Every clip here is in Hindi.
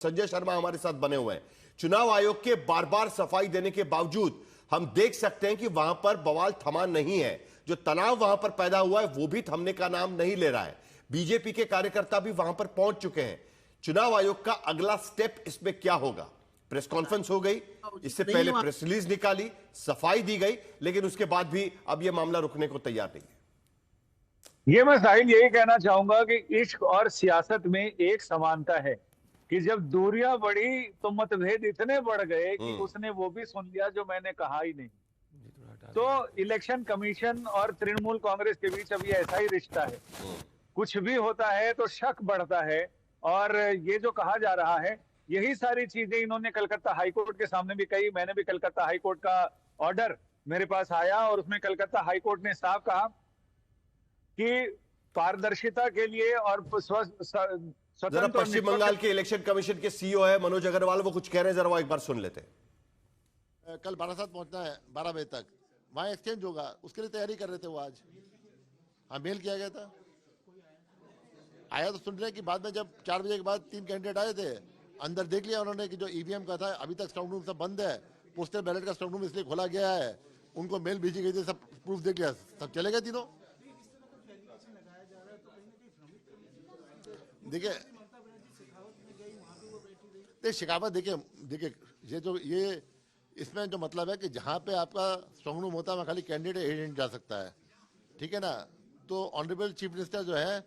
संजय शर्मा हमारे साथ बने हुए हैं। चुनाव आयोग के बार बार सफाई देने के बावजूद हम देख सकते हैं कि वहां पर बवाल थमा नहीं है। जो तनाव वहां पर पैदा हुआ है वो भी थमने का नाम नहीं ले रहा है। बीजेपी के कार्यकर्ता भी वहां पर पहुंच चुके हैं। चुनाव आयोग का अगला स्टेप इसमें क्या होगा? प्रेस कॉन्फ्रेंस हो गई, इससे पहले प्रेस रिलीज निकाली, सफाई दी गई, लेकिन उसके बाद भी अब यह मामला रुकने को तैयार नहीं है। ये मैं साहिल यही कहना चाहूंगा कि इश्क और सियासत में एक समानता है कि जब दूरियां बढ़ी तो मतभेद इतने बढ़ गए कि उसने वो भी सुन लिया जो मैंने कहा ही नहीं। तो इलेक्शन कमीशन और तृणमूल कांग्रेस के बीच अभी ऐसा ही रिश्ता है। कुछ भी होता है तो शक बढ़ता है, और ये जो कहा जा रहा है यही सारी चीजें इन्होंने कलकत्ता हाईकोर्ट के सामने भी कही। मैंने भी कलकत्ता हाईकोर्ट का ऑर्डर मेरे पास आया और उसमें कलकत्ता हाईकोर्ट ने साफ कहा कि पारदर्शिता के लिए और जरा पश्चिम बंगाल के इलेक्शन कमीशन के सीईओ है मनोज अग्रवाल, वो कुछ कह रहे हैं, जरा वो एक बार सुन लेते हैं। कल बारासात पहुंचना है 12 बजे तक, वहां एक्सचेंज होगा, उसके लिए तैयारी कर रहे थे वो आज। हाँ, मेल किया गया था, आया तो सुन रहे कि बाद में जब 4 बजे के बाद 3 कैंडिडेट आए थे, अंदर देख लिया उन्होंने कि जो ईवीएम का था अभी तक स्ट्रांग रूम सब बंद है, पोस्टल बैलेट का स्ट्रांग रूम इसलिए खोला गया है, उनको मेल भेजी गई थी, सब प्रूफ देख लिया, सब चले गए तीनों। देखिए शिकावत, देखिए ये इसमें जो मतलब है कि जहाँ पे आपका स्ट्रांग रूम होता है वहाँ खाली कैंडिडेट एजेंट जा सकता है, ठीक है ना। तो ऑनरेबल चीफ मिनिस्टर जो है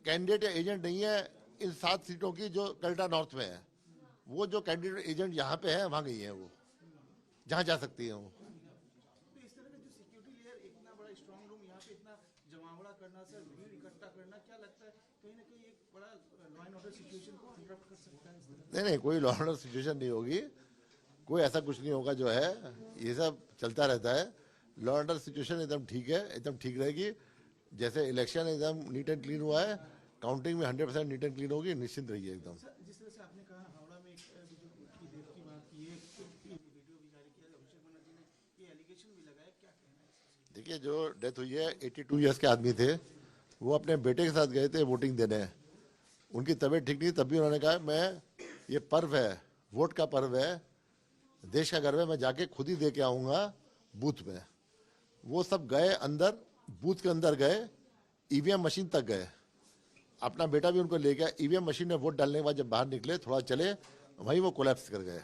कैंडिडेट एजेंट नहीं है इन 7 सीटों की जो कलकत्ता नॉर्थ में है। वो जो कैंडिडेट एजेंट यहाँ पे है वहाँ गई है, वो जहाँ जा सकती है वो। इस तरह का जो सिक्योरिटी लेयर, इतना बड़ा स्ट्रांग रूम यहाँ पे इतना जमावड़ा करना, सर भीड़ इकट्ठा करना, क्या लगता है कहीं ना कहीं एक बड़ा लॉ एंड ऑर्डर सिचुएशन को इंटरप्ट कर सकता है? नहीं, कोई लॉ एंड ऑर्डर सिचुएशन नहीं होगी, कोई ऐसा कुछ नहीं होगा। जो है ये सब चलता रहता है। लॉ एंड ऑर्डर सिचुएशन एकदम ठीक है, एकदम ठीक रहेगी। जैसे इलेक्शन एकदम नीट एंड क्लीन हुआ है, काउंटिंग में 100% नीट एंड क्लीन होगी, निश्चिंत रहिए एकदम। जिस तरह से आपने कहा हावड़ा में की डेथ की बात की है, वीडियो भी जारी किया, अभिषेक बनर्जी ने ये एलिगेशन भी लगाया, क्या कहना है? देखिए, जो डेथ हुई है 82 ईयर्स के आदमी थे, वो अपने बेटे के साथ गए थे वोटिंग देने। उनकी तबीयत ठीक नहीं, तब भी उन्होंने कहा मैं, ये पर्व है, वोट का पर्व है, देश का गर्व है, मैं जाके खुद ही दे के आऊँगा बूथ में। वो सब गए अंदर, बूथ के अंदर गए, ईवीएम मशीन तक गए, अपना बेटा भी उनको ले गया। ईवीएम मशीन में वोट डालने के बाद जब बाहर निकले, थोड़ा चले, वहीं वो कोलैप्स कर गए।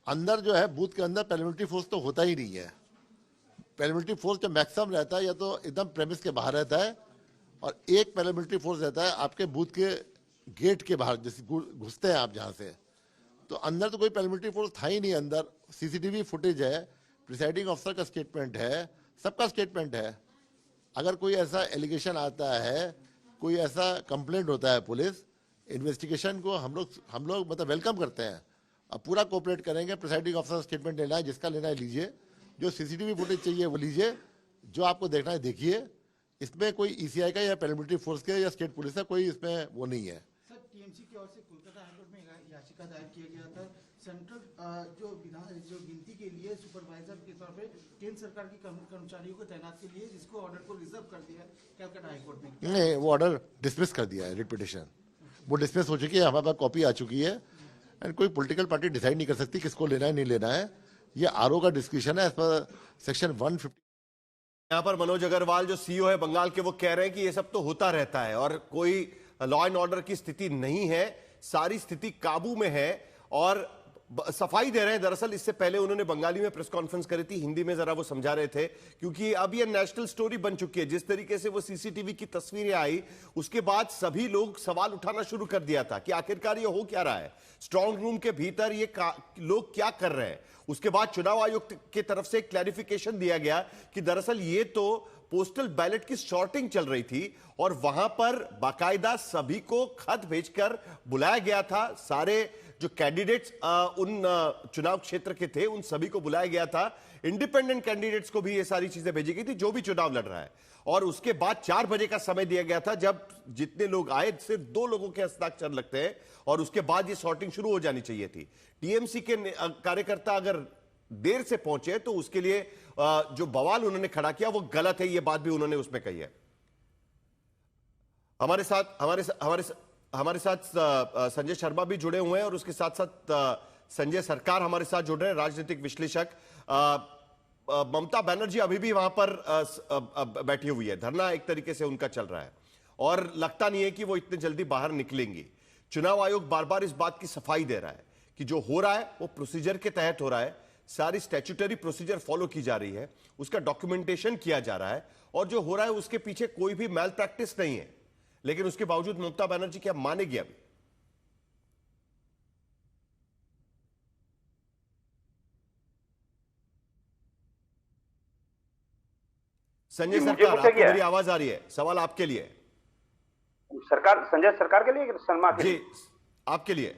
अंदर जो है बूथ के अंदर पैरामिलिट्री फोर्स तो होता ही नहीं है। पैरामिलिट्री फोर्स जो मैक्सिमम रहता है या तो एकदम प्रेमिस के बाहर रहता है, और एक पैरामिलिट्री फोर्स रहता है आपके बूथ के गेट के बाहर, जैसे घुसते हैं आप जहाँ से। तो अंदर तो कोई पैरामिलिट्री फोर्स था ही नहीं। अंदर सीसीटीवी फुटेज है, प्रिसाइडिंग ऑफिसर का स्टेटमेंट है, सबका स्टेटमेंट है। अगर कोई ऐसा एलिगेशन आता है, कोई ऐसा कंप्लेंट होता है, पुलिस इन्वेस्टिगेशन को हम लोग मतलब वेलकम करते हैं। अब पूरा कोऑपरेट करेंगे। प्रिसाइडिंग ऑफिसर स्टेटमेंट लेना है, जिसका लेना है लीजिए, जो सीसीटीवी फुटेज चाहिए वो लीजिए, जो आपको देखना है देखिए। इसमें कोई ईसीआई का या पैरामिलिट्री फोर्स के या स्टेट पुलिस का कोई इसमें वो नहीं है। सर, टीएमसी की ओर से कोलकाता हाईकोर्ट में याचिका दायर किया गया था सेंट्रल जो गिनती के लिए सुपरवाइजर के तौर पे केंद्र सरकार की कर्मचारियों को तैनात के लिए, जिसको ऑर्डर को रिजर्व कर दिया कलकत्ता हाईकोर्ट ने। नहीं, वो ऑर्डर डिसमिस कर दिया है, रिट पिटीशन वो डिसमिस हो चुकी है, हमारे पास कॉपी आ चुकी है। एंड कोई पॉलिटिकल पार्टी डिसाइड नहीं कर सकती किसको लेना है नहीं लेना है, ये आरओ का डिस्कशन है एज पर सेक्शन 150। यहाँ पर मनोज अग्रवाल जो सीईओ है बंगाल के, वो कह रहे हैं कि ये सब तो होता रहता है और कोई लॉ एंड ऑर्डर की स्थिति नहीं है, सारी स्थिति काबू में है, और सफाई दे रहे हैं। दरअसल इससे पहले उन्होंने बंगाली में प्रेस कॉन्फ्रेंस करी थी, हिंदी में जरा वो समझा रहे थे, क्योंकि अब ये नेशनल स्टोरी बन चुकी है। जिस तरीके से वो सीसीटीवी की तस्वीरें आई, उसके बाद सभी लोग सवाल उठाना शुरू कर दिया था कि आखिरकार ये हो क्या रहा है, स्ट्रांग रूम के भीतर ये लोग क्या कर रहे हैं। उसके बाद चुनाव आयोग की तरफ से क्लैरिफिकेशन दिया गया कि दरअसल ये तो पोस्टल बैलेट की शॉर्टिंग चल रही थी, और वहां पर बाकायदा सभी को खत भेजकर बुलाया गया था। सारे जो कैंडिडेट्स उन चुनाव क्षेत्र के थे उन सभी को बुलाया गया था। इंडिपेंडेंट कैंडिडेट्स को भी ये सारी चीजें भेजी गई थी, जो भी चुनाव लड़ रहा है। और उसके बाद 4 बजे का समय दिया गया था, जब जितने लोग आए सिर्फ 2 लोगों के हस्ताक्षर लगते हैं, और उसके बाद ये सॉर्टिंग शुरू हो जानी चाहिए थी। टीएमसी के कार्यकर्ता अगर देर से पहुंचे तो उसके लिए जो बवाल उन्होंने खड़ा किया वो गलत है, ये बात भी उन्होंने उसमें कही है। हमारे साथ हमारे साथ संजय शर्मा भी जुड़े हुए हैं और उसके साथ साथ संजय सरकार हमारे साथ जुड़ रहे हैं, राजनीतिक विश्लेषक। ममता बनर्जी अभी भी वहां पर बैठी हुई है, धरना एक तरीके से उनका चल रहा है और लगता नहीं है कि वो इतने जल्दी बाहर निकलेंगी। चुनाव आयोग बार बार इस बात की सफाई दे रहा है कि जो हो रहा है वो प्रोसीजर के तहत हो रहा है, सारी स्टैट्यूटरी प्रोसीजर फॉलो की जा रही है, उसका डॉक्यूमेंटेशन किया जा रहा है और जो हो रहा है उसके पीछे कोई भी मैल प्रैक्टिस नहीं है। लेकिन उसके बावजूद ममता बनर्जी क्या मानेगी अभी? संजय सरकार, आपको मेरी आवाज आ रही है? सवाल आपके लिए। सरकार, संजय सरकार के लिए, शर्मा के जी, आपके लिए।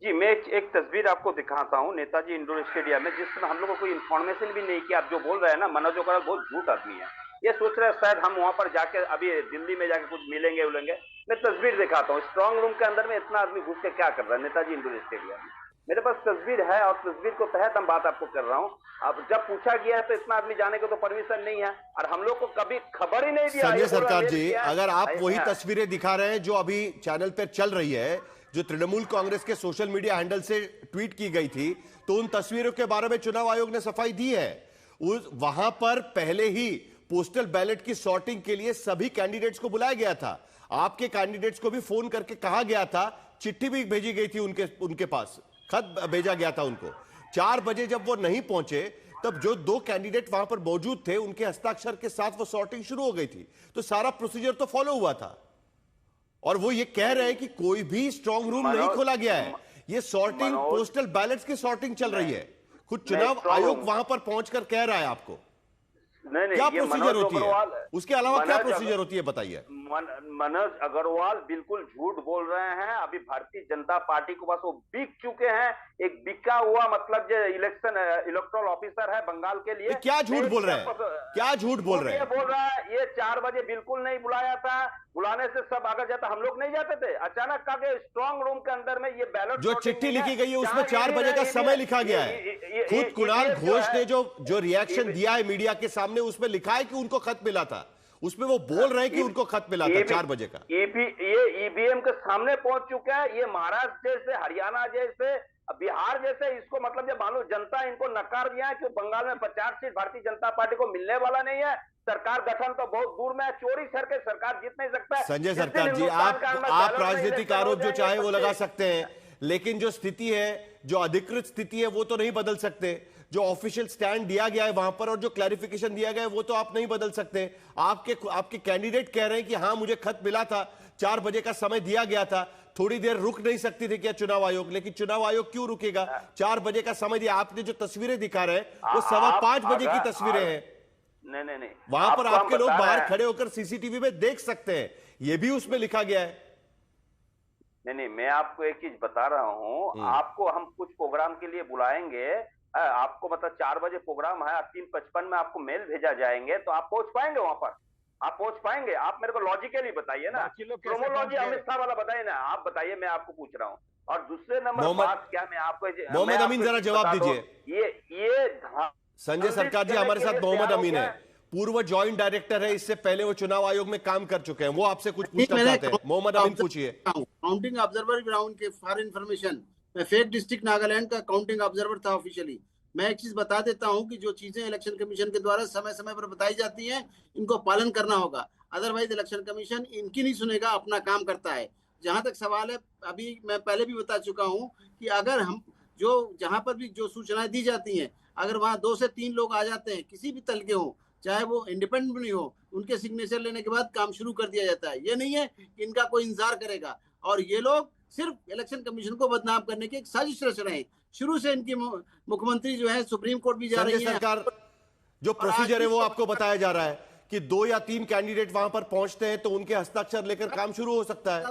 जी, मैं एक तस्वीर आपको दिखाता हूं नेताजी इंडोर स्टेडियम में, जिस समय हम लोग को कोई इन्फॉर्मेशन भी नहीं किया। आप जो बोल रहे हैं ना, मनोज अग्रवाल बहुत झूठ आदमी है। ये सोच रहे हैं शायद हम वहां पर जाके अभी दिल्ली में जाके कुछ मिलेंगे उलेंगे। मैं तस्वीर दिखाता हूँ, स्ट्रांग रूम के अंदर में इतना आदमी घुस के क्या कर रहा है नेताजी इंडोर स्टेडियम में। मेरे पास तस्वीर है और तस्वीर को तहत हम बात आपको कर रहा हूँ। अब जब पूछा गया है तो इतना आदमी जाने को तो परमिशन नहीं है और हम लोग को कभी खबर ही नहीं दिया। संजय सरकार जी, अगर आप वही तस्वीरें दिखा रहे हैं जो अभी चैनल पर चल रही है, जो तृणमूल कांग्रेस के सोशल मीडिया हैंडल से ट्वीट की गई थी, तो उन तस्वीरों के बारे में चुनाव आयोग ने सफाई दी है। वहां पर पहले ही पोस्टल बैलेट की सॉर्टिंग के लिए सभी कैंडिडेट्स को बुलाया गया था। आपके कैंडिडेट्स को भी फोन करके कहा गया था, चिट्ठी भी भेजी गई थी उनके पास, खत भेजा गया था उनको। 4 बजे जब वो नहीं पहुंचे तब जो 2 कैंडिडेट वहां पर मौजूद थे उनके हस्ताक्षर के साथ वो सॉर्टिंग शुरू हो गई थी। तो सारा प्रोसीजर तो फॉलो हुआ था और वो ये कह रहे हैं कि कोई भी स्ट्रांग रूम नहीं खोला गया है। ये सॉर्टिंग पोस्टल बैलेट्स की सॉर्टिंग चल रही है। खुद चुनाव आयोग वहां पर पहुंचकर कह रहा है आपको। नहीं, क्या प्रोसीजर होती है? उसके अलावा क्या प्रोसीजर होती है बताइए? मनोज अग्रवाल बिल्कुल झूठ बोल रहे हैं। अभी भारतीय जनता पार्टी को बस वो बिक चुके हैं, एक बिका हुआ मतलब जो इलेक्टोरल ऑफिसर है बंगाल के लिए। क्या झूठ बोल रहे हैं? क्या झूठ बोल रहे हैं? बोल रहा है ये 4 बजे बिल्कुल नहीं बुलाया था, बुलाने से सब आगे जाता, हम लोग नहीं जाते थे। अचानक का स्ट्रांग रूम के अंदर में ये बैलेट जो चिट्ठी लिखी गई है उसमें 4 बजे का समय लिखा गया है। खुद कुणाल घोष ने जो रिएक्शन दिया है मीडिया के सामने, उसमें लिखा है कि उनको खत मिला था। उसमें वो बोल रहे हैं कि उनको खत मिला था 4 बजे का। ये ईवीएम के सामने पहुंच चुका है। ये महाराष्ट्र जैसे, हरियाणा जैसे, बिहार जैसे, इसको मतलब जब मानो जनता इनको नकार दिया है कि बंगाल में 50 सीट भारतीय जनता पार्टी को मिलने वाला नहीं है। सरकार गठन तो बहुत दूर में है, चोरी करके सरकार जीत नहीं सकता है। संजय सरकार जी, आप राजनीतिक आरोप जो चाहे वो लगा सकते हैं, लेकिन जो स्थिति है, जो अधिकृत स्थिति है, वो तो नहीं बदल सकते। जो ऑफिशियल स्टैंड दिया गया है वहां पर और जो क्लैरिफिकेशन दिया गया है वो तो आप नहीं बदल सकते। आपके कैंडिडेट कह रहे हैं कि हाँ मुझे खत मिला था, 4 बजे का समय दिया गया था, थोड़ी देर रुक नहीं सकती थी क्या चुनाव आयोग? लेकिन चुनाव आयोग क्यों रुकेगा? 4 बजे का समय दिया। आपने जो तस्वीरें दिखा रहे हैं वो 5:15 बजे की तस्वीरें हैं। नहीं, वहां पर आपके लोग बाहर खड़े होकर सीसीटीवी में देख सकते हैं, ये भी उसमें लिखा गया है। नहीं, मैं आपको एक चीज बता रहा हूँ। आपको हम कुछ प्रोग्राम के लिए बुलाएंगे, आपको मतलब 4 बजे प्रोग्राम है, 3:55 में आपको मेल भेजा जाएंगे, तो आप पहुंच पाएंगे वहां पर? आप पहुंच पाएंगे? आप मेरे को लॉजिकली बताइए ना, क्रोमोलॉजी अमित शाह वाला बताइए ना, आप बताइए, मैं आपको पूछ रहा हूँ। और दूसरे नंबर बात क्या, मैं आपको मोहम्मद अमीन जरा जवाब दीजिए। ये संजय सरकार जी हमारे साथ मोहम्मद अमीन है, पूर्व जॉइंट डायरेक्टर है, इससे पहले वो चुनाव आयोग में काम कर चुके हैं, वो आपसे कुछ पूछना चाहते हैं। मोहम्मद अमीन पूछिए। काउंटिंग ऑब्जर्वर ग्राउंड के फॉर इंफॉर्मेशन, मैं फेक डिस्ट्रिक्ट नागालैंड का काउंटिंग ऑब्जर्वर था ऑफिशियली। मैं एक चीज बता देता हूं कि जो चीजें इलेक्शन कमीशन के द्वारा समय समय पर बताई जाती हैं, इनको पालन करना होगा। अदरवाइज इलेक्शन कमीशन इनकी नहीं सुनेगा, अपना काम करता है। जहां तक सवाल है, अभी मैं पहले भी बता चुका हूं कि अगर हम जहां पर भी जो सूचनाएं दी जाती हैं, अगर वहां 2 से 3 लोग आ जाते हैं, किसी भी तल के हो, चाहे वो इंडिपेंडेंट भी हो, उनके सिग्नेचर लेने के बाद काम शुरू कर दिया जाता है। ये नहीं है कि इनका कोई इंतजार करेगा। और ये लोग सिर्फ इलेक्शन कमीशन को बदनाम करने की एक साजिश रच रहे हैं। शुरू से इनकी मुख्यमंत्री जो है सुप्रीम कोर्ट भी जा रही है। सरकार जो प्रोसीजर है वो आपको बताया जा रहा है कि 2 या 3 कैंडिडेट वहां पर पहुंचते हैं तो उनके हस्ताक्षर लेकर काम शुरू हो सकता है।